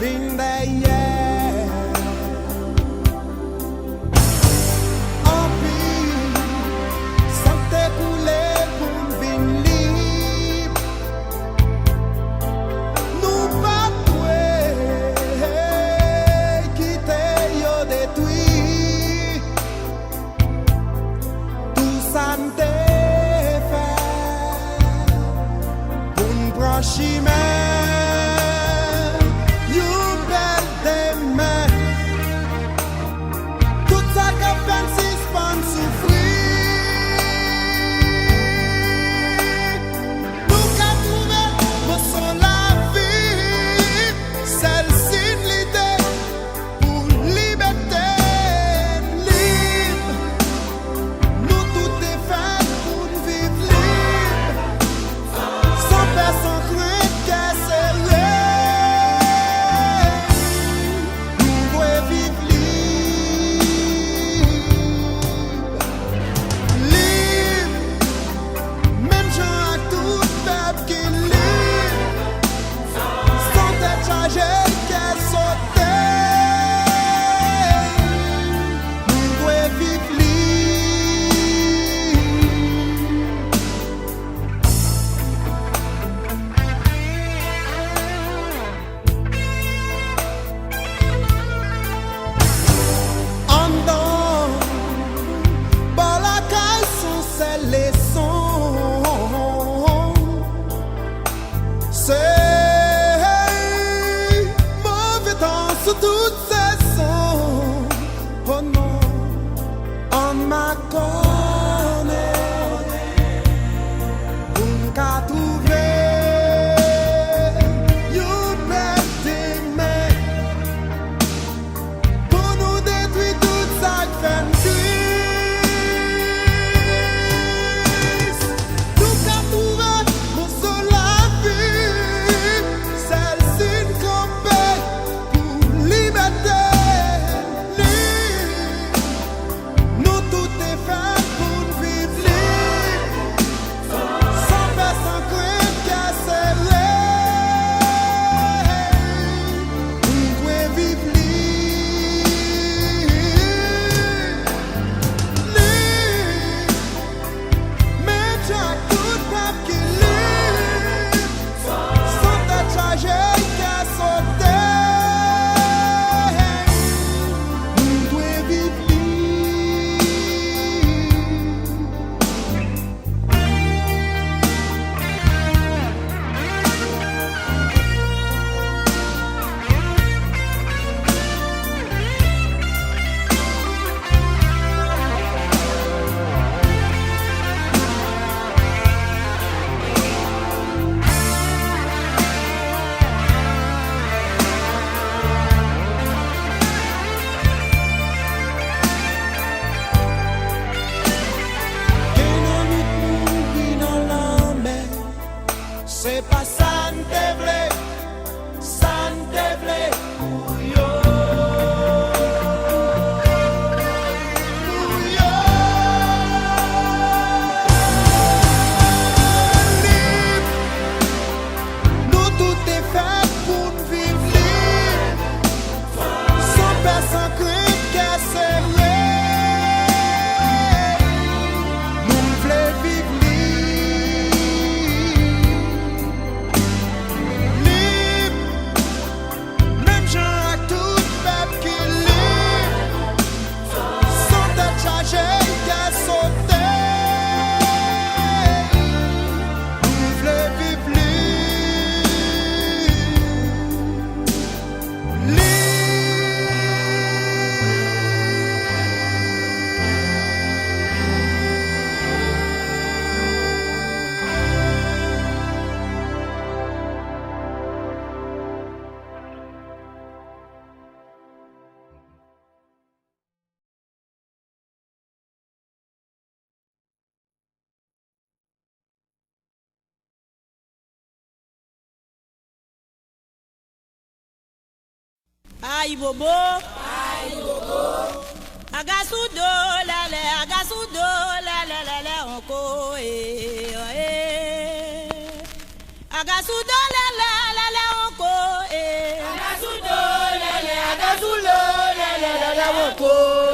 vin derrière. En pile, sans t'écouler pour vin libre. Nous pas doués, quitter yo détruit. Tout ça m'te fait pour m'prendre chemin. Toutes saisons, oh non, on m'a connu, on m'a trouvé, you bête mais pour nous détruire tout ça qui fait nous qu'a trouvé pour se la vie, celle-ci campée. Nous tout est fait pour vivre libre, sans peur, sans crainte, casser on doit vivre libre, mais j'ai tout pas qui libre, sans te charger, qu'à sauter. C'est pas ça n'te vle pour yo. Libre, nous tout est fait pour vivre libre, sans peur, sans crainte, casser nous voulons vivre Aïe bobo, agasudo lele onko agasudo lele onko agasudo sous l'eau, la la la la, mon coin.